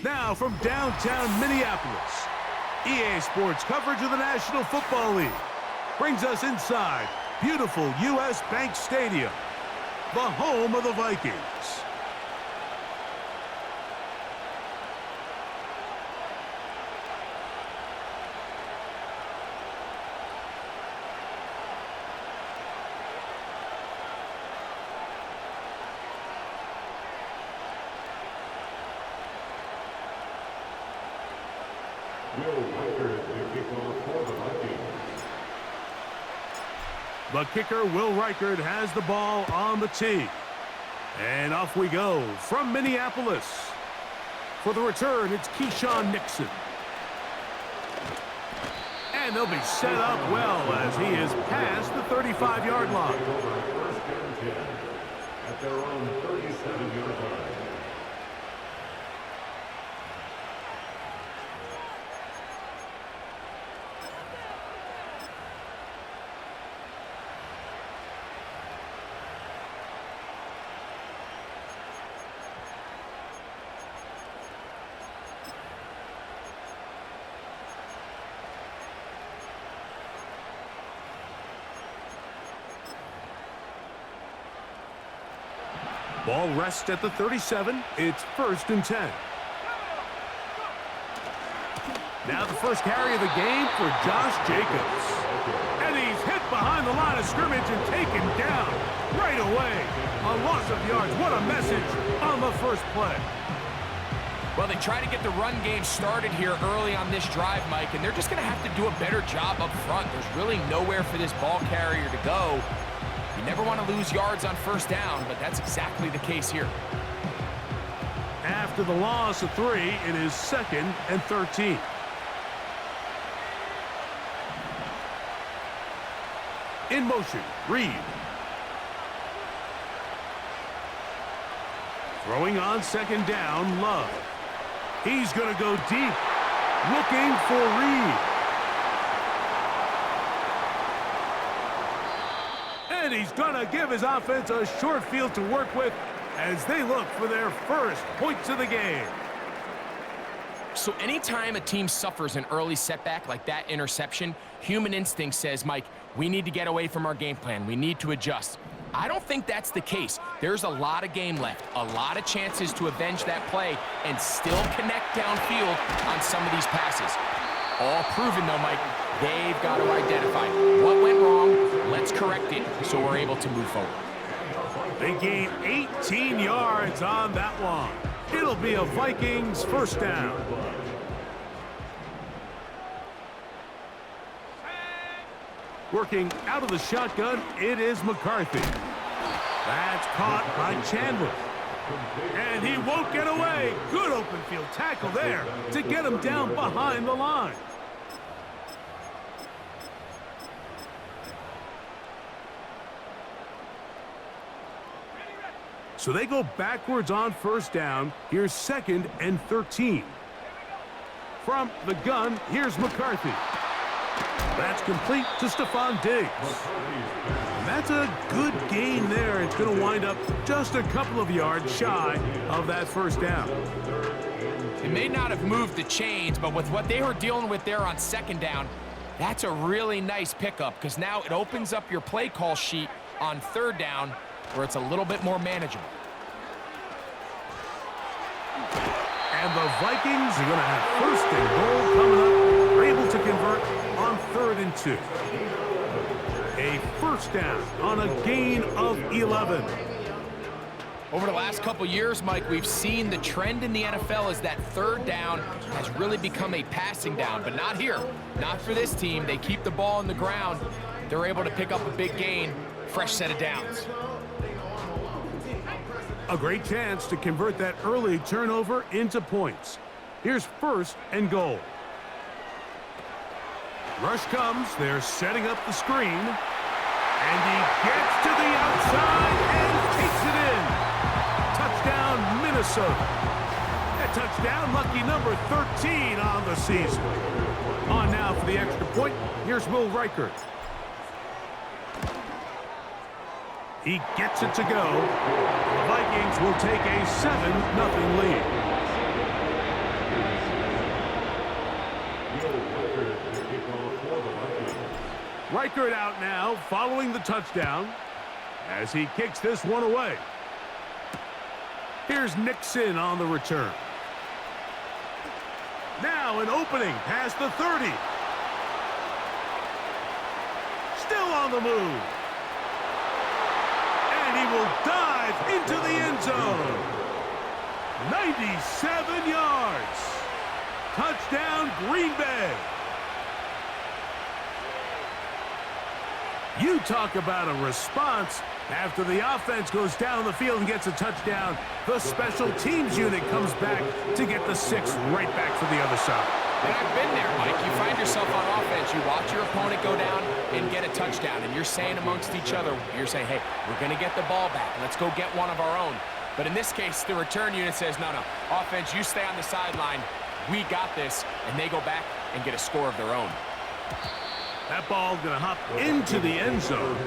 Now from downtown Minneapolis, EA Sports coverage of the National Football League brings us inside beautiful U.S. Bank Stadium, the home of the Vikings. The kicker, Will Reichard, has the ball on the tee. And off we go from Minneapolis. For the return, it's Keyshawn Nixon. And they'll be set up well as he is past the 35-yard line. First down 10 at their own 37-yard line. Ball rests at the 37. It's 1st and 10. Now the first carry of the game for Josh Jacobs. And he's hit behind the line of scrimmage and taken down right away. A loss of yards. What a message on the first play. Well, they try to get the run game started here early on this drive, Mike, and they're just going to have to do a better job up front. There's really nowhere for this ball carrier to go. You never want to lose yards on first down, but that's exactly the case here. After the loss of 3, it is 2nd and 13. In motion, Reed. Throwing on 2nd down, Love. He's going to go deep, looking for Reed. And he's going to give his offense a short field to work with as they look for their first points of the game. So anytime a team suffers an early setback like that interception, human instinct says, Mike, we need to get away from our game plan. We need to adjust. I don't think that's the case. There's a lot of game left, a lot of chances to avenge that play and still connect downfield on some of these passes. All proven, though, Mike. They've got to identify what went wrong. Let's correct it so we're able to move forward. They gain 18 yards on that one. It'll be a Vikings first down. Working out of the shotgun, it is McCarthy. That's caught by Chandler. And he won't get away. Good open field tackle there to get him down behind the line. So they go backwards on first down. Here's 2nd and 13. From the gun, here's McCarthy. That's complete to Stephon Diggs. And that's a good gain there. It's going to wind up just a couple of yards shy of that first down. It may not have moved the chains, but with what they were dealing with there on 2nd down, that's a really nice pickup because now it opens up your play call sheet on 3rd down where it's a little bit more manageable. And the Vikings are going to have 1st and goal coming up. They're able to convert on 3rd and 2. A first down on a gain of 11. Over the last couple years, Mike, we've seen the trend in the NFL is that 3rd down has really become a passing down, but not here. Not for this team. They keep the ball on the ground. They're able to pick up a big gain. Fresh set of downs. A great chance to convert that early turnover into points. Here's 1st and goal. Rush comes. They're setting up the screen. And he gets to the outside and takes it in. Touchdown, Minnesota. A touchdown, lucky number 13 on the season. On now for the extra point. Here's Will Reichard. He gets it to go. The Vikings will take a 7-0 lead. Reichert out now, following the touchdown, as he kicks this one away. Here's Nixon on the return. Now an opening past the 30. Still on the move. And he will dive into the end zone. 97 yards. Touchdown, Green Bay. You talk about a response. After the offense goes down the field and gets a touchdown, the special teams unit comes back to get the 6 right back for the other side. And I've been there, Mike. You find yourself on offense, you watch your opponent go down and get a touchdown, and you're saying amongst each other, you're saying, hey, we're going to get the ball back. Let's go get one of our own. But in this case, the return unit says, no, offense, you stay on the sideline. We got this, and they go back and get a score of their own. That ball going to hop into the end zone.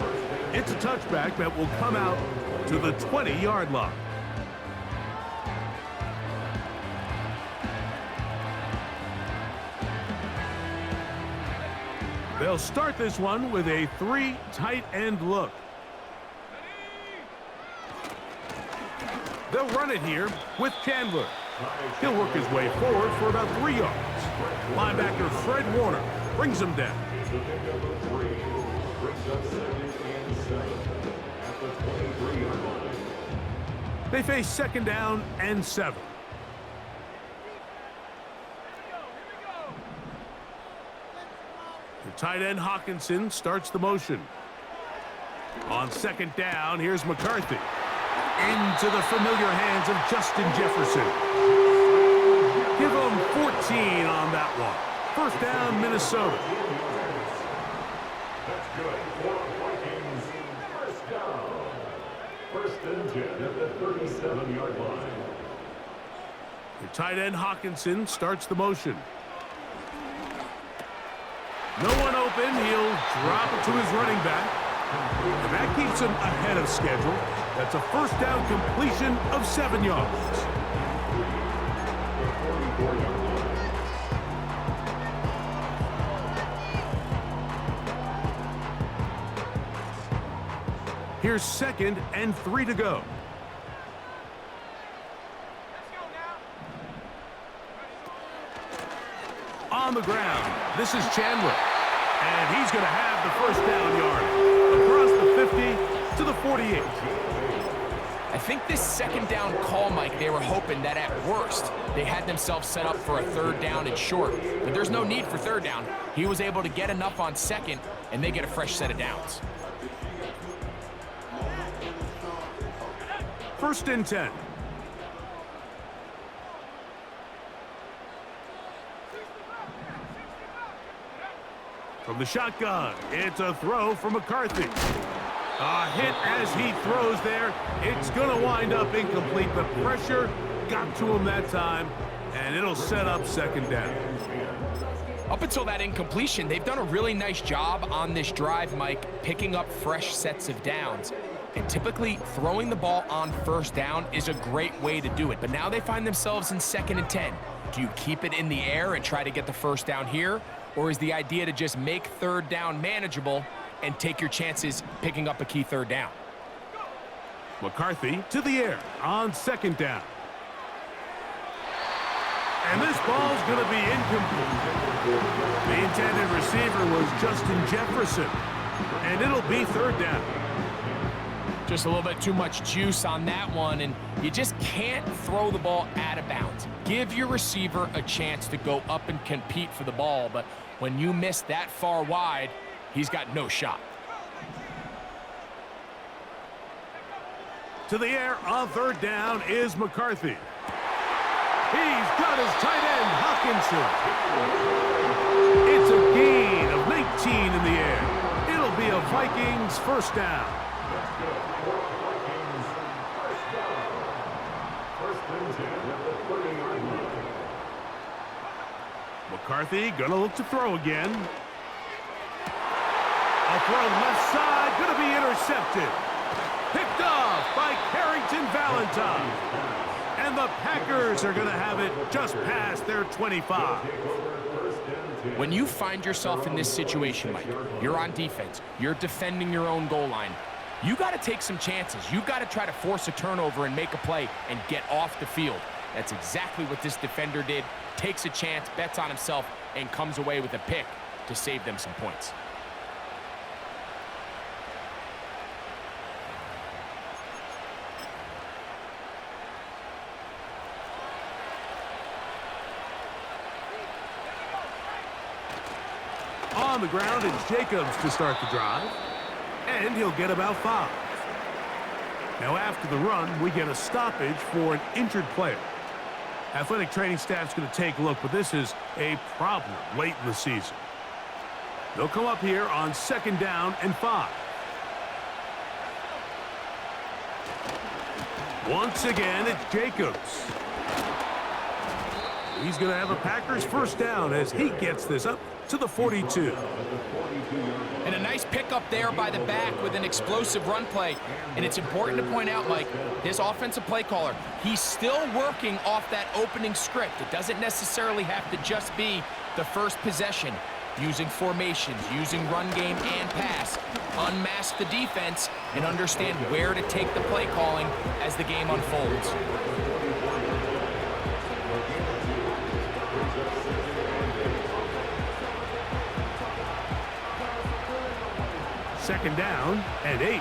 It's a touchback that will come out to the 20-yard line. They'll start this one with a 3 tight end look. They'll run it here with Chandler. He'll work his way forward for about 3 yards. Linebacker Fred Warner brings him down. The pickup of 3 brings up 2nd and 7 at the 23-yard line. They face 2nd down and 7. The tight end Hawkinson starts the motion. On 2nd down, here's McCarthy. Into the familiar hands of Justin Jefferson. Give him 14 on that one. 1st down, Minnesota. That's good for Vikings. 1st down. 1st and 10 at the 37-yard line. The tight end Hawkinson starts the motion. No one open. He'll drop it to his running back. And that keeps him ahead of schedule. That's a 1st down completion of 7 yards. Here's 2nd and 3 to go. On the ground, this is Chandler. And he's going to have the 1st down yard. Across the 50 to the 48. I think this 2nd down call, Mike, they were hoping that at worst, they had themselves set up for a 3rd down and short. But there's no need for 3rd down. He was able to get enough on 2nd, and they get a fresh set of downs. 1st and 10. From the shotgun, it's a throw for McCarthy. A hit as he throws there. It's going to wind up incomplete. The pressure got to him that time, and it'll set up 2nd down. Up until that incompletion, they've done a really nice job on this drive, Mike, picking up fresh sets of downs. And typically, throwing the ball on 1st down is a great way to do it. But now they find themselves in 2nd and 10. Do you keep it in the air and try to get the 1st down here? Or is the idea to just make 3rd down manageable and take your chances picking up a key 3rd down? McCarthy to the air on 2nd down. And this ball's going to be incomplete. The intended receiver was Justin Jefferson. And it'll be 3rd down. Just a little bit too much juice on that one, and you just can't throw the ball out of bounds. Give your receiver a chance to go up and compete for the ball, but when you miss that far wide, he's got no shot. To the air on 3rd down is McCarthy. He's got his tight end, Hawkinson. It's a gain of 19 in the air. It'll be a Vikings 1st down. McCarthy gonna look to throw again. A throw left side, gonna be intercepted. Picked off by Carrington Valentine. And And the Packers are going to have it just past their 25. When you find yourself in this situation, Mike, you're on defense, you're defending your own goal line, you got to take some chances. You got to try to force a turnover and make a play and get off the field. That's exactly what this defender did. Takes a chance, bets on himself, and comes away with a pick to save them some points. On the ground, it's Jacobs to start the drive. And he'll get about 5. Now after the run, we get a stoppage for an injured player. Athletic training staff's going to take a look, but this is a problem late in the season. They'll come up here on 2nd down and 5. Once again, it's Jacobs. He's going to have a Packers first down as he gets this up to the 42. And a nice pickup there by the back with an explosive run play. And it's important to point out, Mike, this offensive play caller, he's still working off that opening script. It doesn't necessarily have to just be the first possession. Using formations, using run game and pass. Unmask the defense and understand where to take the play calling as the game unfolds. Second down and 8.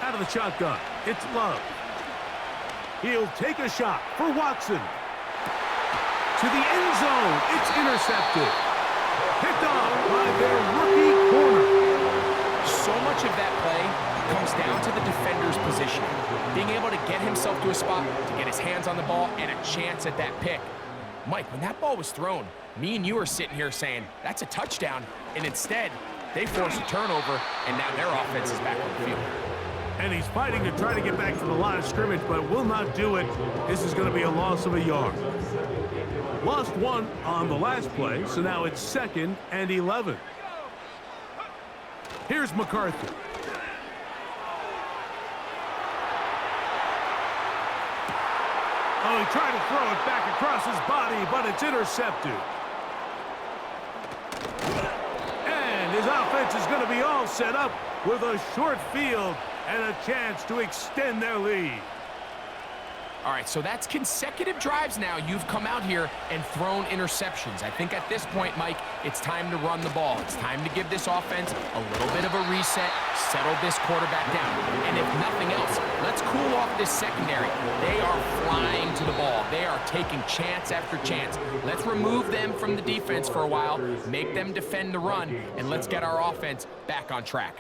Out of the shotgun, it's Love. He'll take a shot for Watson. To the end zone, it's intercepted. Picked off by their rookie corner. So much of that play comes down to the defender's position. Being able to get himself to a spot, to get his hands on the ball, and a chance at that pick. Mike, when that ball was thrown, me and you are sitting here saying, that's a touchdown, and instead, they force a turnover, and now their offense is back on the field. And he's fighting to try to get back to the line of scrimmage, but will not do it. This is going to be a loss of a yard. Lost 1 on the last play, so now it's 2nd and 11. Here's McCarthy. Oh, he tried to throw it back across his body, but it's intercepted. And his offense is going to be all set up with a short field and a chance to extend their lead. All right, so that's consecutive drives now. You've come out here and thrown interceptions. I think at this point, Mike, it's time to run the ball. It's time to give this offense a little bit of a reset, settle this quarterback down. And if nothing else, let's cool off this secondary. They are flying to the ball. They are taking chance after chance. Let's remove them from the defense for a while, make them defend the run, and let's get our offense back on track.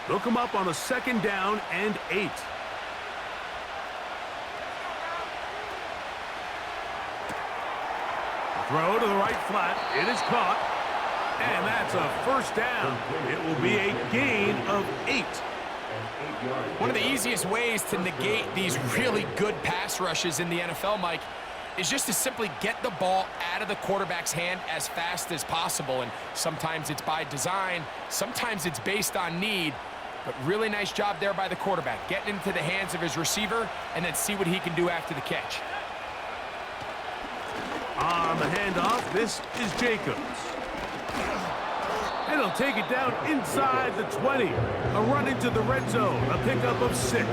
They'll come up on a 2nd down and 8. Throw to the right flat. It is caught. And that's a first down. It will be a gain of 8. One of the easiest ways to negate these really good pass rushes in the NFL, Mike, is just to simply get the ball out of the quarterback's hand as fast as possible. And sometimes it's by design, sometimes it's based on need. But really nice job there by the quarterback, getting into the hands of his receiver and then see what he can do after the catch. On the handoff, this is Jacobs. And he'll take it down inside the 20. A run into the red zone, a pickup of 6.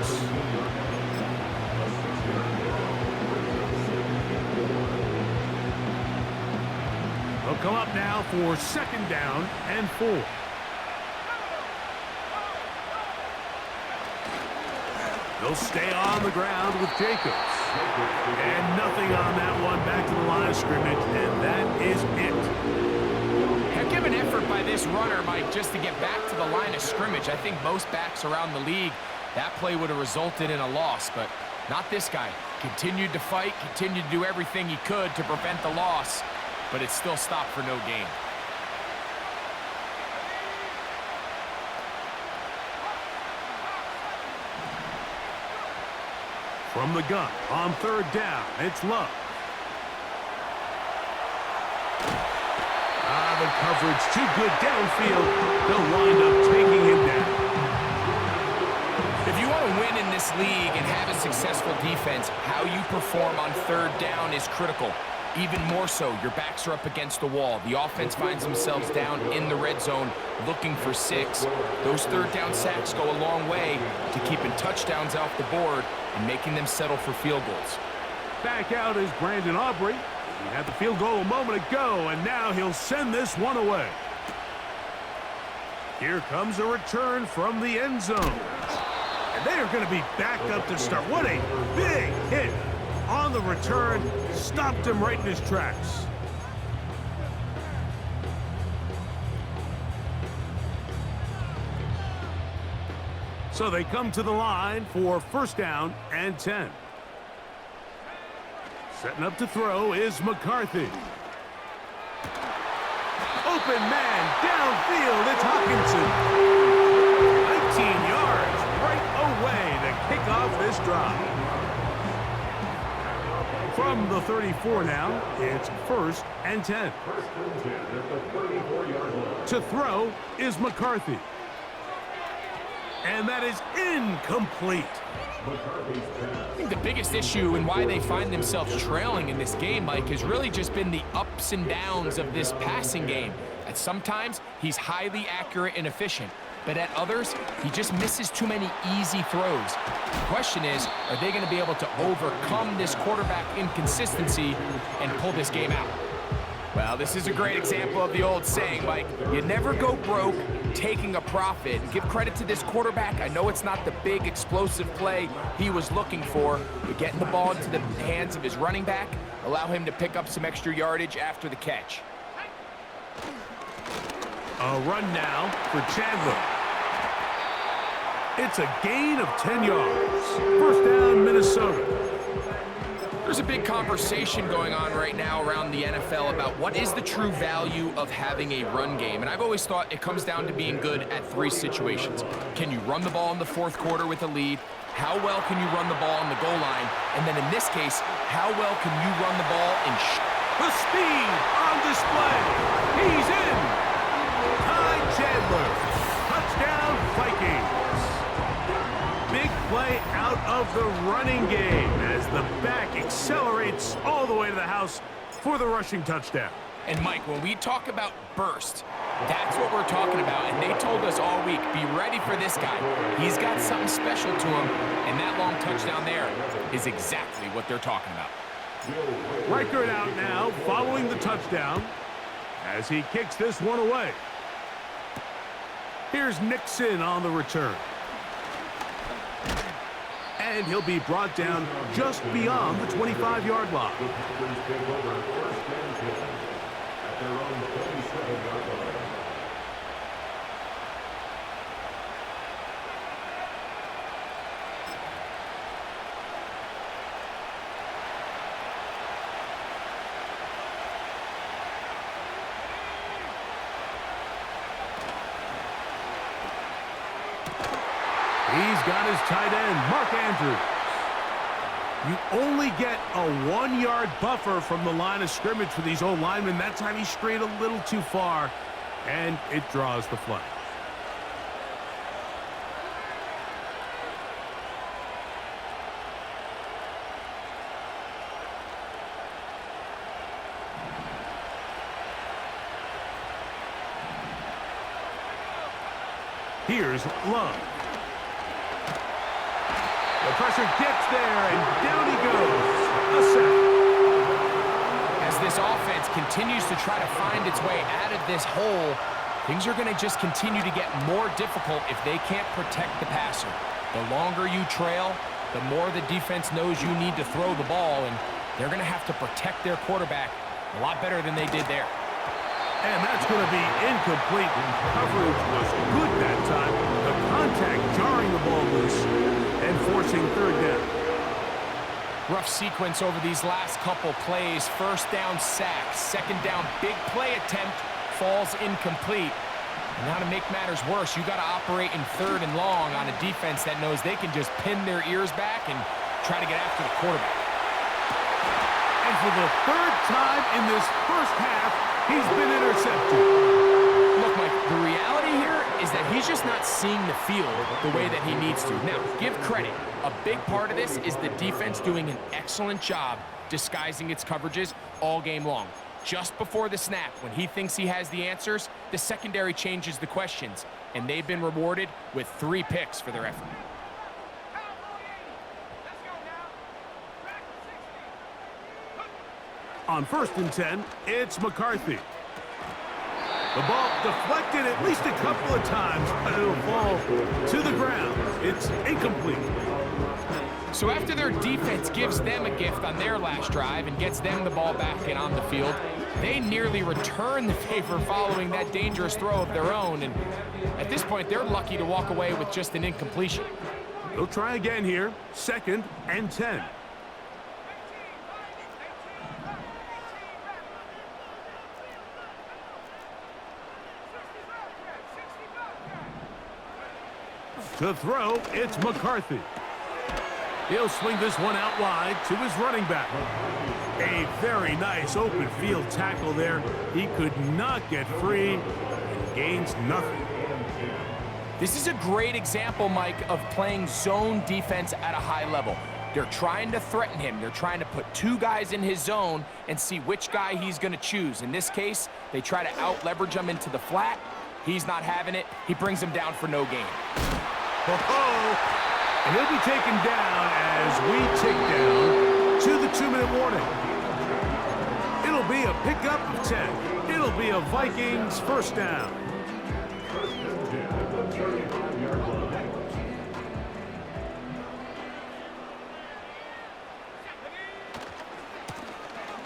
They'll come up now for 2nd down and 4. They'll stay on the ground with Jacobs. And nothing on that one, back to the line of scrimmage, and that is it. Heck of an effort by this runner, Mike, just to get back to the line of scrimmage. I think most backs around the league, that play would have resulted in a loss, but not this guy. Continued to fight, continued to do everything he could to prevent the loss, but it still stopped for no gain. From the gun on third down, it's Love. The coverage too good downfield. They'll wind up taking him down. If you want to win in this league and have a successful defense, how you perform on third down is critical. Even more so, your backs are up against the wall. The offense finds themselves down in the red zone looking for 6. Those third down sacks go a long way to keeping touchdowns off the board and making them settle for field goals. Back out is Brandon Aubrey. He had the field goal a moment ago, and now he'll send this one away. Here comes a return from the end zone. And they are going to be back up to start. What a big hit on the return. Stopped him right in his tracks. So they come to the line for first down and 10. Setting up to throw is McCarthy. Open man downfield. It's Hawkinson. 19 yards right away to kick off this drive. From the 34 now, it's first and 10. First and 10 at the 34-yard line. To throw is McCarthy. And that is incomplete. I think the biggest issue and why they find themselves trailing in this game, Mike, has really just been the ups and downs of this passing game. At sometimes, he's highly accurate and efficient, but at others, he just misses too many easy throws. The question is, are they going to be able to overcome this quarterback inconsistency and pull this game out? Well, this is a great example of the old saying, Mike, you never go broke taking a profit. Give credit to this quarterback. I know it's not the big explosive play he was looking for, but getting the ball into the hands of his running back, allow him to pick up some extra yardage after the catch. A run now for Chandler. It's a gain of 10 yards. First down, Minnesota. There's a big conversation going on right now around the NFL about what is the true value of having a run game. And I've always thought it comes down to being good at 3 situations. Can you run the ball in the 4th quarter with a lead? How well can you run the ball on the goal line? And then in this case, how well can you run the ball in the speed on display. He's in. Ty Chandler. Touchdown, Vikings. Big play out of the running game as the back accelerates all the way to the house for the rushing touchdown. And Mike, when we talk about burst, that's what we're talking about. And they told us all week, be ready for this guy. He's got something special to him, and that long touchdown there is exactly what they're talking about. Reichert out now following the touchdown as he kicks this one away. Here's Nixon on the return. And he'll be brought down just beyond the 25-yard line. The Packers take over first and 10 at their own 37-yard line. He's got his tight end, Mark Andrews. You only get a 1-yard buffer from the line of scrimmage for these old linemen. That time he strayed a little too far, and it draws the flag. Here's Love. The pressure gets there, and down he goes. A sack. As this offense continues to try to find its way out of this hole, things are going to just continue to get more difficult if they can't protect the passer. The longer you trail, the more the defense knows you need to throw the ball, and they're going to have to protect their quarterback a lot better than they did there. And that's going to be incomplete. Coverage was good that time. The contact jarring the ball loose and forcing third down. Rough sequence over these last couple plays. First down sack. Second down big play attempt falls incomplete. And now to make matters worse, you got to operate in 3rd and long on a defense that knows they can just pin their ears back and try to get after the quarterback. And for the third time in this first half, he's been intercepted. Look, Mike, the reality here is that he's just not seeing the field the way that he needs to. Now, give credit. A big part of this is the defense doing an excellent job disguising its coverages all game long. Just before the snap, when he thinks he has the answers, the secondary changes the questions, and they've been rewarded with 3 picks for their effort. On 1st and 10, it's McCarthy. The ball deflected at least a couple of times, but it'll fall to the ground. It's incomplete. So after their defense gives them a gift on their last drive and gets them the ball back and on the field, they nearly return the favor following that dangerous throw of their own. And at this point, they're lucky to walk away with just an incompletion. They'll try again here. 2nd and 10. To throw, it's McCarthy. He'll swing this one out wide to his running back. A very nice open field tackle there. He could not get free and gains nothing. This is a great example, Mike, of playing zone defense at a high level. They're trying to threaten him. They're trying to put 2 guys in his zone and see which guy he's going to choose. In this case, they try to out-leverage him into the flat. He's not having it. He brings him down for no gain. Oh, and he'll be taken down as we tick down to the 2-minute warning. It'll be a pickup of 10. It'll be a Vikings first down.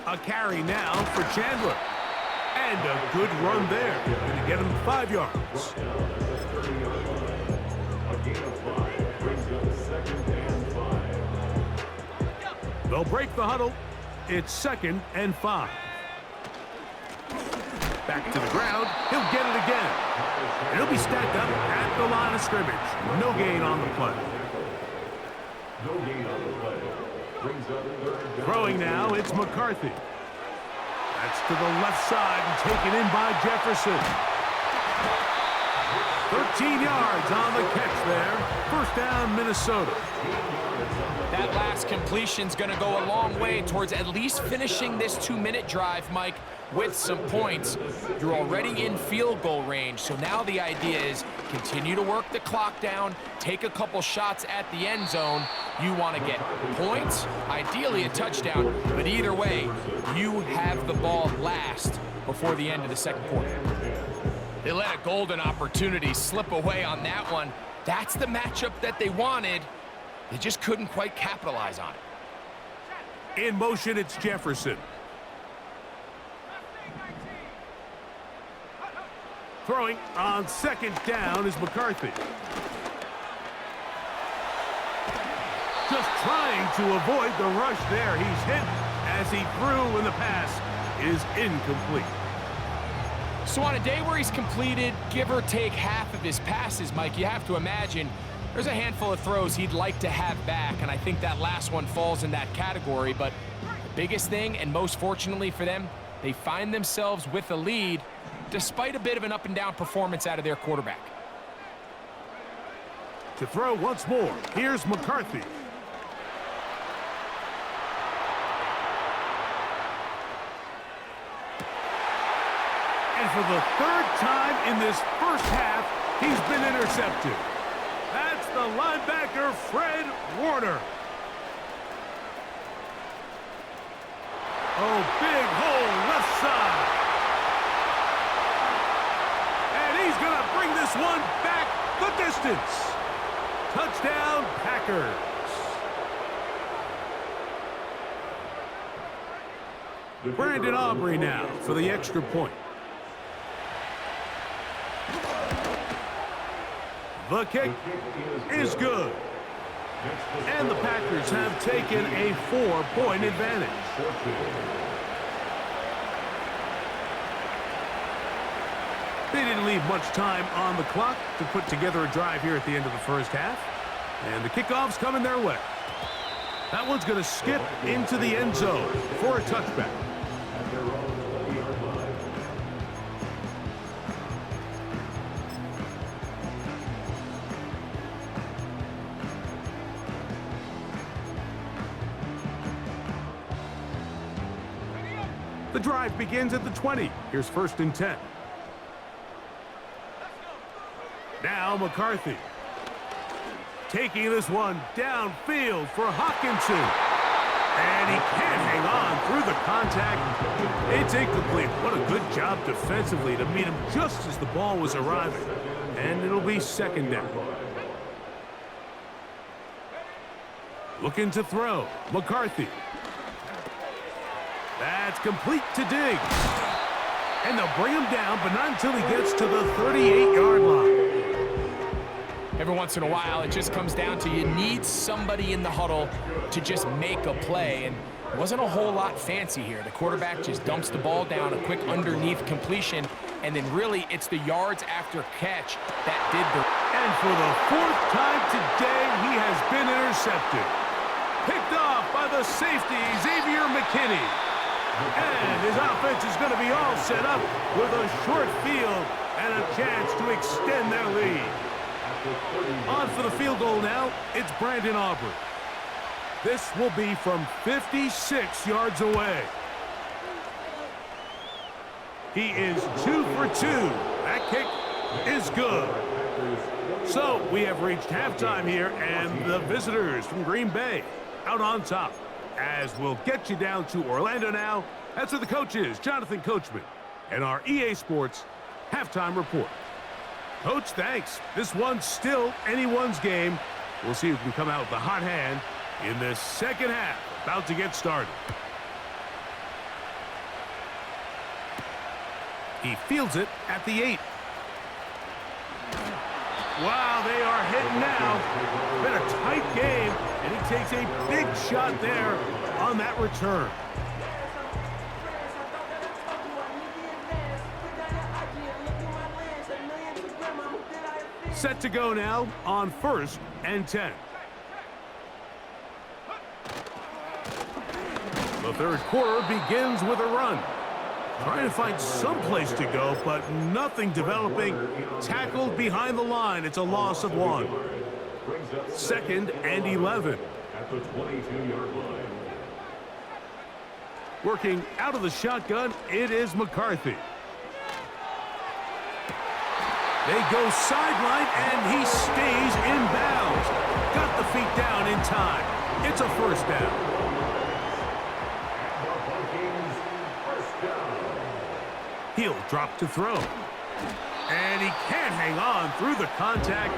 A carry now for Chandler. And a good run there. Going to get him 5 yards. They'll break the huddle. It's 2nd and 5. Back to the ground. He'll get it again. And he'll be stacked up at the line of scrimmage. No gain on the play. Throwing now, it's McCarthy. That's to the left side and taken in by Jefferson. 13 yards on the catch there. First down, Minnesota. That last completion's going to go a long way towards at least finishing this 2-minute drive, Mike, with some points. You're already in field goal range, so now the idea is continue to work the clock down, take a couple shots at the end zone. You want to get points, ideally a touchdown, but either way, you have the ball last before the end of the 2nd quarter. They let a golden opportunity slip away on that one. That's the matchup that they wanted. They just couldn't quite capitalize on it. In motion, it's Jefferson. Throwing on 2nd down is McCarthy. Just trying to avoid the rush there. He's hit as he threw, and the pass is incomplete. So on a day where he's completed, give or take half of his passes, Mike, you have to imagine there's a handful of throws he'd like to have back, and I think that last one falls in that category. But the biggest thing, and most fortunately for them, they find themselves with a lead despite a bit of an up-and-down performance out of their quarterback. To throw once more, here's McCarthy. And for the 3rd time in this first half, he's been intercepted. That's the linebacker, Fred Warner. Oh, big hole left side. And he's going to bring this one back the distance. Touchdown, Packers. Brandon Aubrey now for the extra point. The kick is good. And the Packers have taken a 4-point advantage. They didn't leave much time on the clock to put together a drive here at the end of the first half. And the kickoff's coming their way. That one's going to skip into the end zone for a touchback. At their own 20-yard line. The drive begins at the 20. Here's 1st and 10. Now McCarthy. Taking this one downfield for Hawkinson. And he can't hang on through the contact. It's incomplete. What a good job defensively to meet him just as the ball was arriving. And it'll be 2nd down. Looking to throw. McCarthy. That's complete to Diggs. And they'll bring him down, but not until he gets to the 38-yard line. Every once in a while, it just comes down to you need somebody in the huddle to just make a play, and it wasn't a whole lot fancy here. The quarterback just dumps the ball down, a quick underneath completion, and then really it's the yards after catch that did the... And for the 4th time today, he has been intercepted. Picked off by the safety, Xavier McKinney. And his offense is going to be all set up with a short field and a chance to extend their lead. On for the field goal now, it's Brandon Aubrey. This will be from 56 yards away. He is 2 for 2. That kick is good. So we have reached halftime here, and the visitors from Green Bay out on top. As we'll get you down to Orlando now, that's where the coach is, Jonathan Coachman, and our EA Sports halftime report. Coach, thanks. This one's still anyone's game. We'll see who can come out with the hot hand in this 2nd half. About to get started. He fields it at the 8. Wow, they are hitting now. Been a tight game, and he takes a big shot there on that return. Set to go now on 1st and 10. The 3rd quarter begins with a run. Trying to find some place to go, but nothing developing. Tackled behind the line. It's a loss of 1. 2nd and 11. At the 22-yard line. Working out of the shotgun, it is McCarthy. They go sideline, and he stays in bounds. Got the feet down in time. It's a 1st down. The Vikings, 1st down. He'll drop to throw. And he can't hang on through the contact.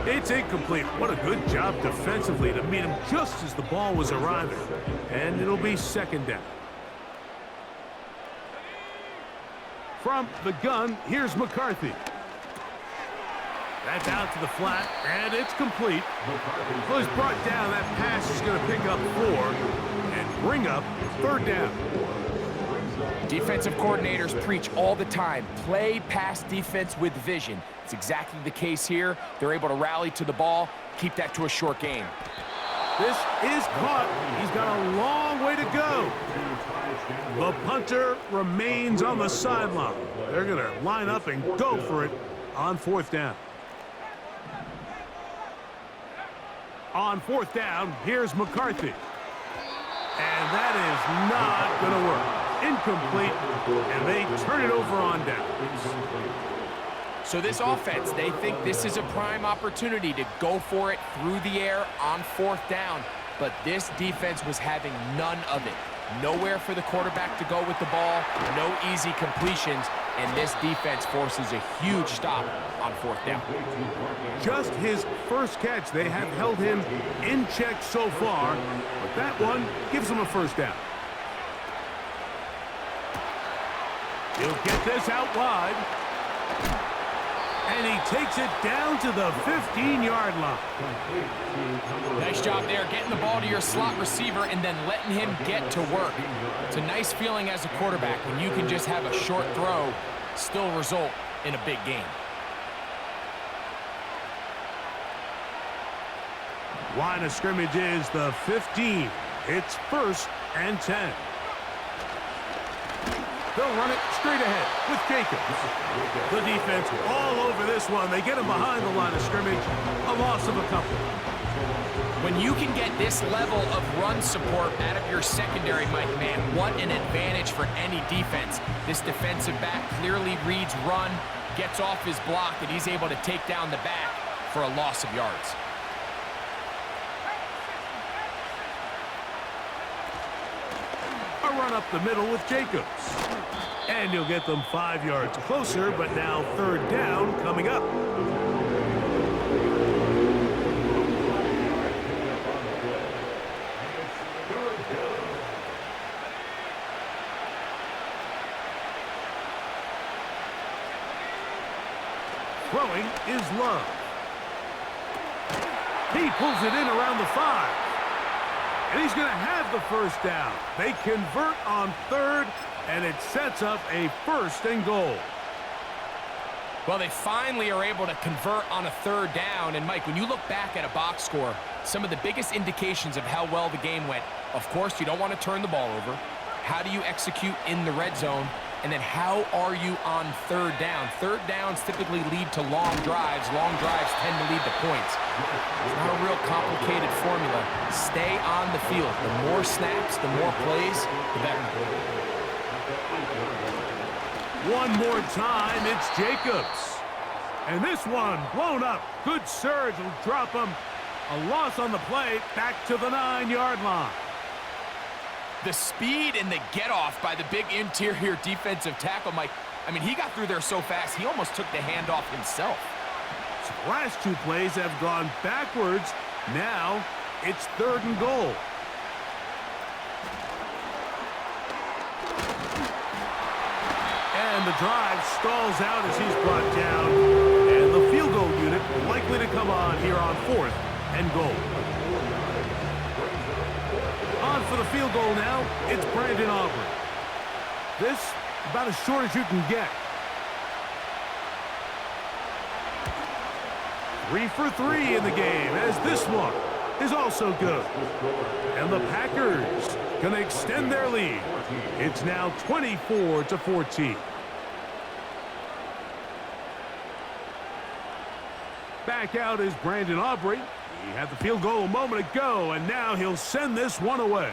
It's incomplete. What a good job defensively to meet him just as the ball was arriving. And it'll be 2nd down. From the gun, here's McCarthy. That's out to the flat, and it's complete. Well, he's brought down. That pass is going to pick up 4 and bring up 3rd down. Defensive coordinators preach all the time, play pass defense with vision. It's exactly the case here. They're able to rally to the ball, keep that to a short game. This is caught. He's got a long way to go. The punter remains on the sideline. They're going to line up and go for it on 4th down. On 4th down, here's McCarthy. And that is not going to work. Incomplete, and they turn it over on downs. So this offense, they think this is a prime opportunity to go for it through the air on 4th down, but this defense was having none of it. Nowhere for the quarterback to go with the ball, no easy completions, and this defense forces a huge stop on 4th down. Just his 1st catch. They have held him in check so far, but that one gives him a 1st down. He'll get this out wide. And he takes it down to the 15-yard line. Nice job there, getting the ball to your slot receiver and then letting him get to work. It's a nice feeling as a quarterback when you can just have a short throw, still result in a big game. Line of scrimmage is the 15. It's 1st and 10. They'll run it straight ahead with Jacobs. The defense all over this one. They get him behind the line of scrimmage. A loss of a couple. When you can get this level of run support out of your secondary, Mike, man, what an advantage for any defense. This defensive back clearly reads run, gets off his block, and he's able to take down the back for a loss of yards. A run up the middle with Jacobs. And you'll get them 5 yards closer, but now 3rd down coming up. Throwing is Love. He pulls it in around the 5. And he's going to have the 1st down. They convert on 3rd, and it sets up a 1st and goal. Well, they finally are able to convert on a 3rd down. And, Mike, when you look back at a box score, some of the biggest indications of how well the game went, of course, you don't want to turn the ball over. How do you execute in the red zone? And then how are you on 3rd down? 3rd downs typically lead to long drives. Long drives tend to lead to points. It's not a real complicated formula. Stay on the field. The more snaps, the more plays, the better. One more time, it's Jacobs. And this one blown up. Good surge will drop him. A loss on the play, back to the 9-yard line. The speed and the get-off by the big interior defensive tackle, Mike. I mean, he got through there so fast, he almost took the handoff himself. So the last 2 plays have gone backwards. Now it's 3rd and goal. And the drive stalls out as he's brought down. And the field goal unit likely to come on here on 4th and goal. On for the field goal now, it's Brandon Aubrey. This, about as short as you can get. 3 for 3 in the game, as this one is also good. And the Packers going to extend their lead. It's now 24-14. Back out is Brandon Aubrey. He had the field goal a moment ago, and now he'll send this one away.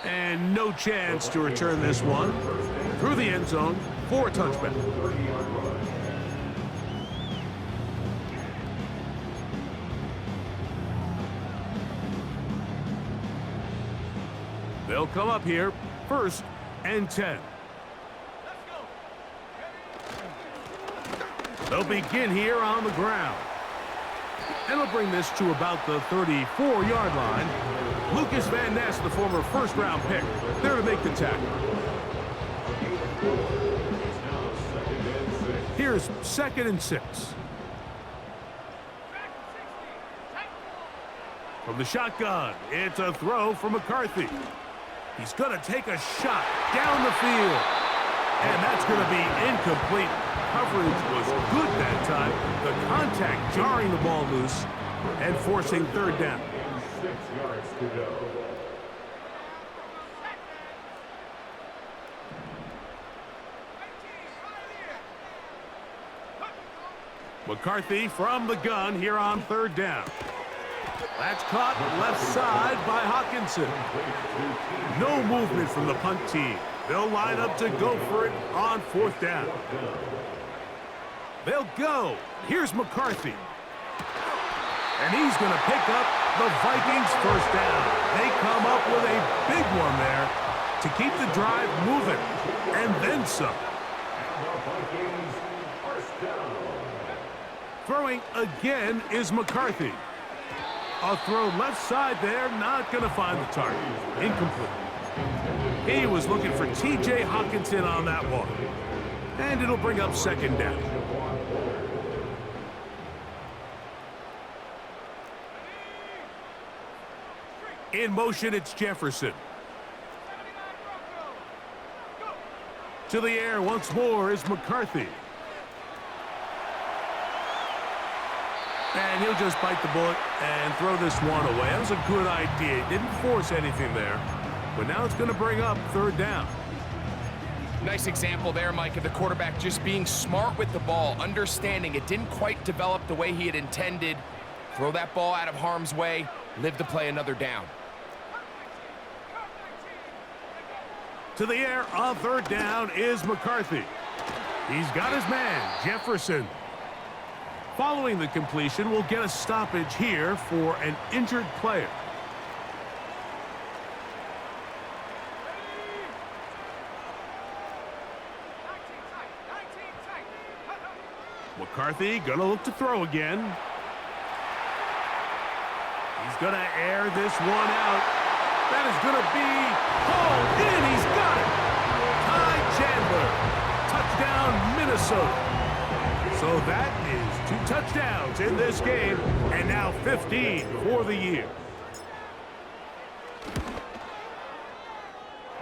And no chance to return this one through the end zone for a touchback. They'll come up here, 1st and 10. They'll begin here on the ground. And they'll bring this to about the 34-yard line. Lucas Van Ness, the former 1st-round pick, there to make the tackle. Here's 2nd and 6. From the shotgun, it's a throw from McCarthy. He's going to take a shot down the field. And that's going to be incomplete. Coverage was good that time. The contact jarring the ball loose and forcing 3rd down. 6 yards to go. McCarthy from the gun here on 3rd down. That's caught left side by Hawkinson. No movement from the punt team. They'll line up to go for it on 4th down. They'll go. Here's McCarthy. And he's going to pick up the Vikings 1st down. They come up with a big one there to keep the drive moving. And then some. Throwing again is McCarthy. A throw left side there, not going to find the target. Incomplete. He was looking for T.J. Hawkinson on that one. And it'll bring up 2nd down. In motion, it's Jefferson. To the air once more is McCarthy. And he'll just bite the bullet and throw this one away. That was a good idea. He didn't force anything there. But now it's going to bring up third down. Nice example there, Mike, of the quarterback just being smart with the ball, understanding it didn't quite develop the way he had intended. Throw that ball out of harm's way, live to play another down. To the air on third down is McCarthy. He's got his man, Jefferson. Following the completion, we'll get a stoppage here for an injured player. McCarthy gonna look to throw again. He's gonna air this one out. That is gonna be hauled in. He's got it. Ty Chandler. Touchdown, Minnesota. So that is 2 touchdowns in this game, and now 15 for the year.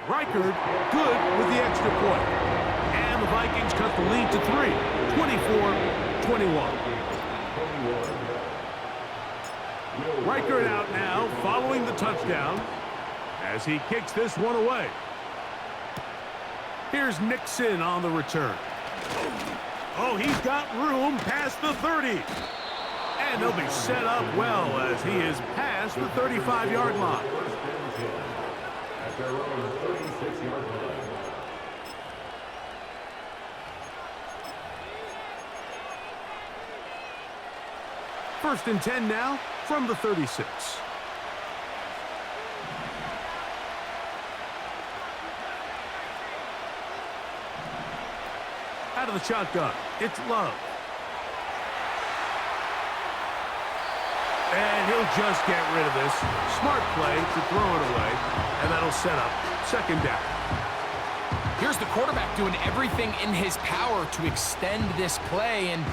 Reichard good with the extra point. And the Vikings cut the lead to 3, 24-21. Reichard out now following the touchdown as he kicks this one away. Here's Nixon on the return. Oh, he's got room past the 30. And he'll be set up well as he is past the 35-yard line. At their own 36-yard line. First and 10 now from the 36. Out of the shotgun, it's Love. And he'll just get rid of this. Smart play to throw it away, and that'll set up second down. Here's the quarterback doing everything in his power to extend this play, and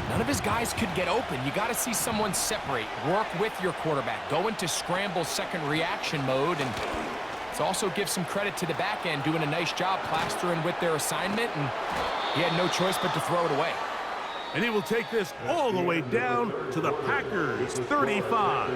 none of his guys could get open. You got to see someone separate, work with your quarterback, go into scramble second reaction mode, and it's also give some credit to the back end doing a nice job plastering with their assignment, and he had no choice but to throw it away. And he will take this all the way down to the Packers 35.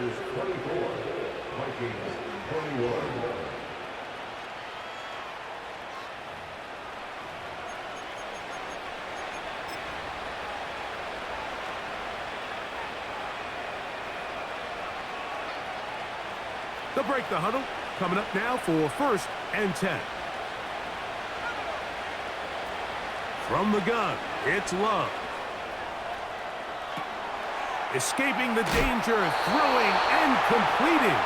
They'll break the huddle. Coming up now for first and 10. From the gun, it's Love. Escaping the danger, throwing and completing.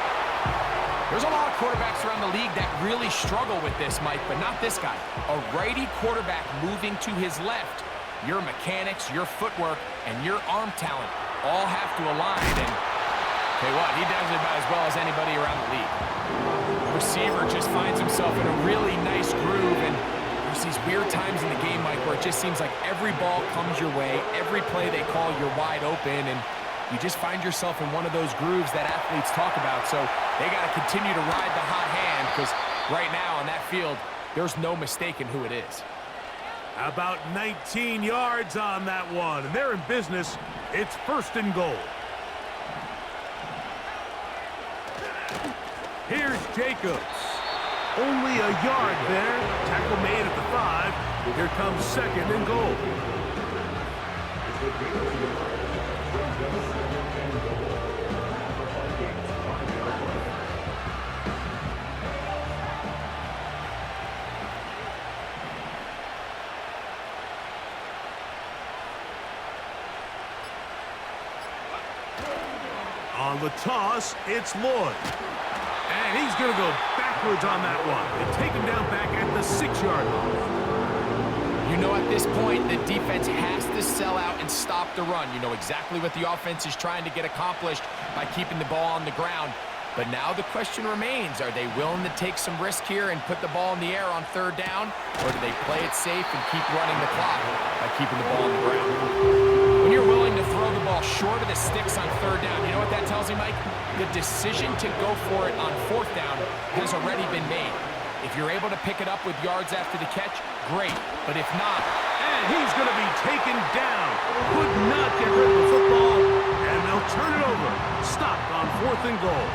There's a lot of quarterbacks around the league that really struggle with this, Mike, but not this guy. A righty quarterback moving to his left. Your mechanics, your footwork, and your arm talent all have to align, and tell you what, he does it about as well as anybody around the league. The receiver just finds himself in a really nice groove, and there's these weird times in the game, Mike, where it just seems like every ball comes your way, every play they call, you're wide open, and you just find yourself in one of those grooves that athletes talk about. So they got to continue to ride the hot hand, because right now on that field, there's no mistaking who it is. About 19 yards on that one, and they're in business. It's first and goal. Here's Jacobs. Only a yard there. Tackle made at the 5. Here comes second and goal. On the toss, it's Lloyd. And he's going to go backwards on that one and take him down back at the 6-yard line. You know, at this point, the defense has to sell out and stop the run. You know exactly what the offense is trying to get accomplished by keeping the ball on the ground. But now the question remains, are they willing to take some risk here and put the ball in the air on third down? Or do they play it safe and keep running the clock by keeping the ball on the ground? When you're willing to throw the ball short of the sticks on third down, you know what that tells me, Mike? The decision to go for it on fourth down has already been made. If you're able to pick it up with yards after the catch, great. But if not, and he's going to be taken down. Could not get rid of the football. And they'll turn it over. Stopped on 4th and goal.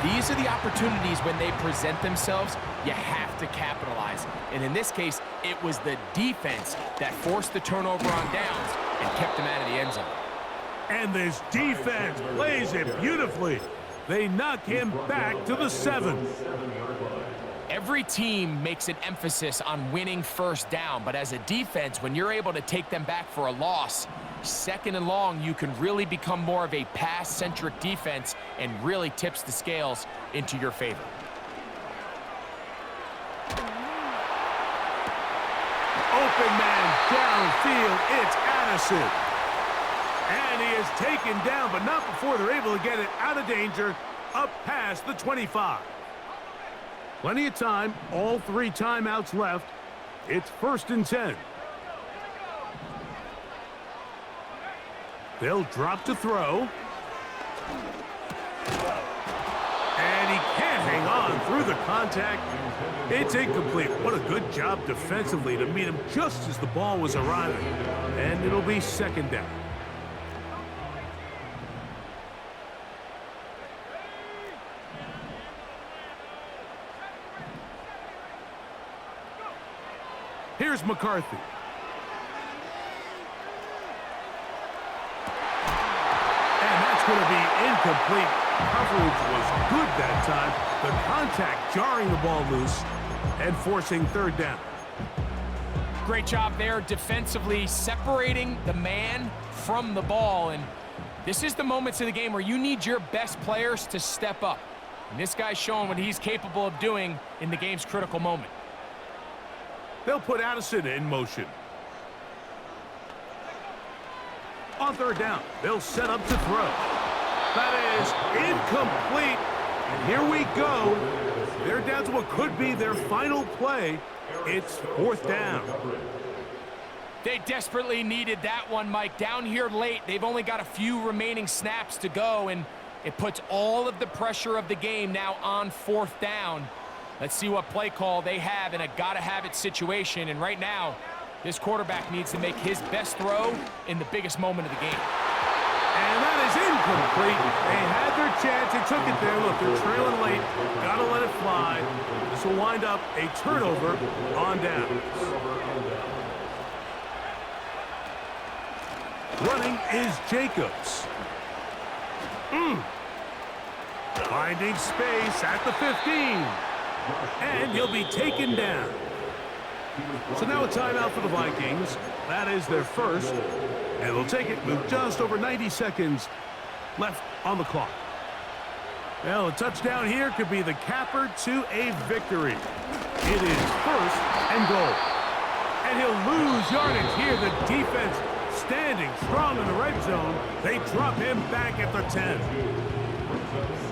These are the opportunities when they present themselves, you have to capitalize. And in this case, it was the defense that forced the turnover on downs and kept them out of the end zone. And this defense plays it beautifully. They knock him back to the 7. Every team makes an emphasis on winning first down, but as a defense, when you're able to take them back for a loss, 2nd and long, you can really become more of a pass-centric defense and really tips the scales into your favor. Open man downfield, it's Addison. And he is taken down, but not before they're able to get it out of danger, up past the 25. Plenty of time, all 3 timeouts left. It's 1st and 10. They'll drop to throw. And he can't hang on through the contact. It's incomplete. What a good job defensively to meet him just as the ball was arriving. And it'll be 2nd down. Here's McCarthy. And that's going to be incomplete. Coverage was good that time. The contact jarring the ball loose and forcing 3rd down. Great job there defensively, separating the man from the ball. And this is the moments of the game where you need your best players to step up. And this guy's showing what he's capable of doing in the game's critical moment. They'll put Addison in motion. On 3rd down, they'll set up to throw. That is incomplete. And here we go. They're down to what could be their final play. It's 4th down. They desperately needed that one, Mike. Down here late, they've only got a few remaining snaps to go, and it puts all of the pressure of the game now on 4th down. Let's see what play call they have in a gotta-have-it situation. And right now, this quarterback needs to make his best throw in the biggest moment of the game. And that is incomplete. They had their chance. They took it there. Look, they're trailing late. Gotta let it fly. This will wind up a turnover on down. Running is Jacobs. Finding space at the 15. And he'll be taken down. So now a timeout for the Vikings. That is their first. And they'll take it with just over 90 seconds left on the clock. Well, a touchdown here could be the capper to a victory. It is 1st and goal. And he'll lose yardage here. The defense standing strong in the red zone. They drop him back at the 10.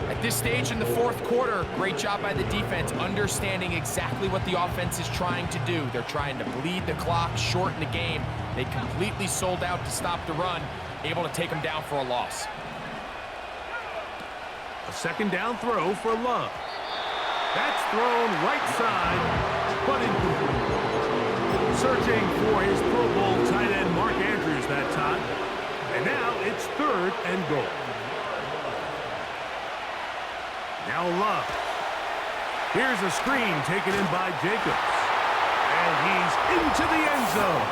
At this stage in the 4th quarter, great job by the defense, understanding exactly what the offense is trying to do. They're trying to bleed the clock, shorten the game. They completely sold out to stop the run, able to take them down for a loss. A 2nd down throw for Love. That's thrown right side, but incomplete. Searching for his Pro Bowl tight end Mark Andrews that time. And now it's 3rd and goal. Now Love. Here's a screen taken in by Jacobs. And he's into the end zone.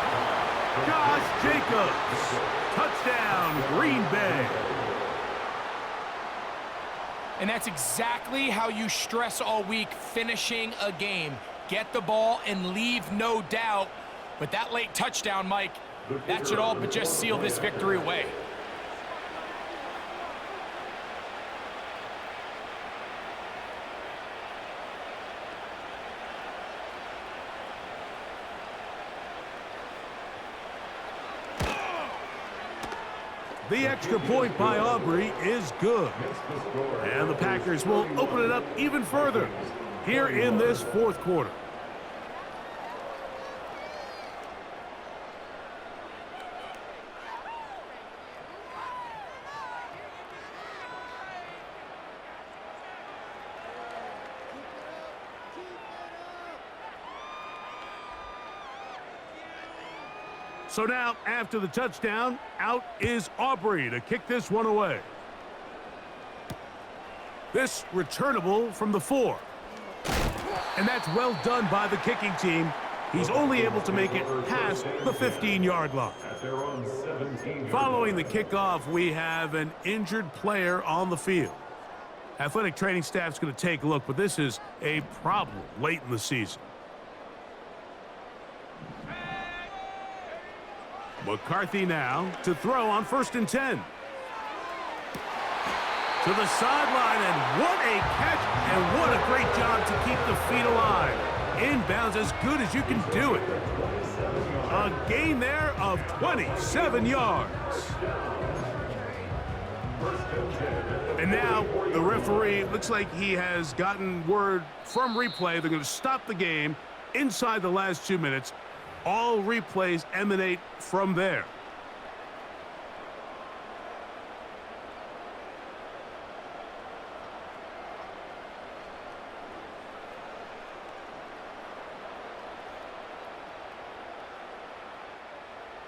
Josh Jacobs. Touchdown, Green Bay. And that's exactly how you stress all week, finishing a game. Get the ball and leave no doubt. But that late touchdown, Mike, that should all but just seal this victory away. The extra point by Aubrey is good. And the Packers will open it up even further here in this 4th quarter. So now, after the touchdown, out is Aubrey to kick this one away. This returnable from the 4. And that's well done by the kicking team. He's only able to make it past the 15-yard line. Following the kickoff, we have an injured player on the field. Athletic training staff's going to take a look, but this is a problem late in the season. McCarthy now to throw on 1st and 10. To the sideline, and what a catch, and what a great job to keep the feet alive. Inbounds as good as you can do it. A gain there of 27 yards. And now the referee looks like he has gotten word from replay. They're going to stop the game inside the last 2 minutes. All replays emanate from there.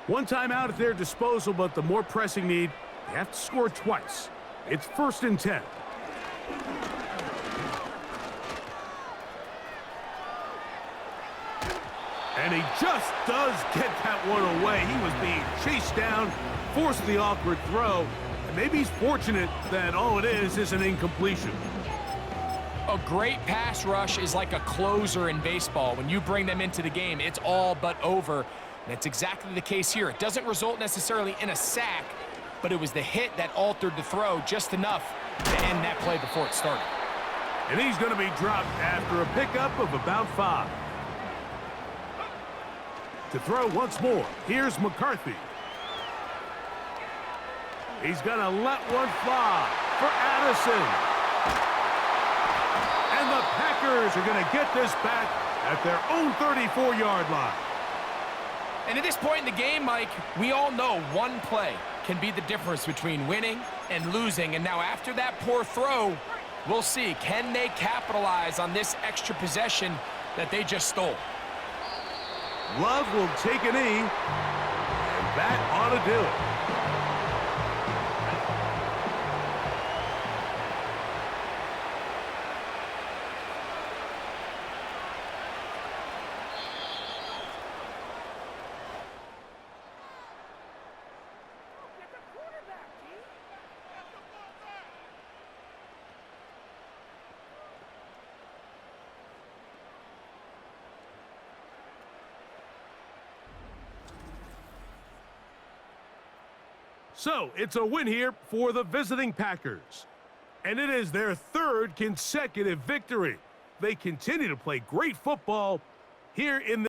One timeout at their disposal, but the more pressing need, they have to score twice. It's 1st and 10. And he just does get that one away. He was being chased down, forced the awkward throw. And maybe he's fortunate that all it is an incompletion. A great pass rush is like a closer in baseball. When you bring them into the game, it's all but over. And that's exactly the case here. It doesn't result necessarily in a sack, but it was the hit that altered the throw just enough to end that play before it started. And he's going to be dropped after a pickup of about 5. To throw once more, here's McCarthy. He's going to let one fly for Addison. And the Packers are going to get this back at their own 34-yard line. And at this point in the game, Mike, we all know one play can be the difference between winning and losing. And now after that poor throw, we'll see, can they capitalize on this extra possession that they just stole? Love will take a knee, and that ought to do it. So, it's a win here for the visiting Packers. And it is their 3rd consecutive victory. They continue to play great football here in the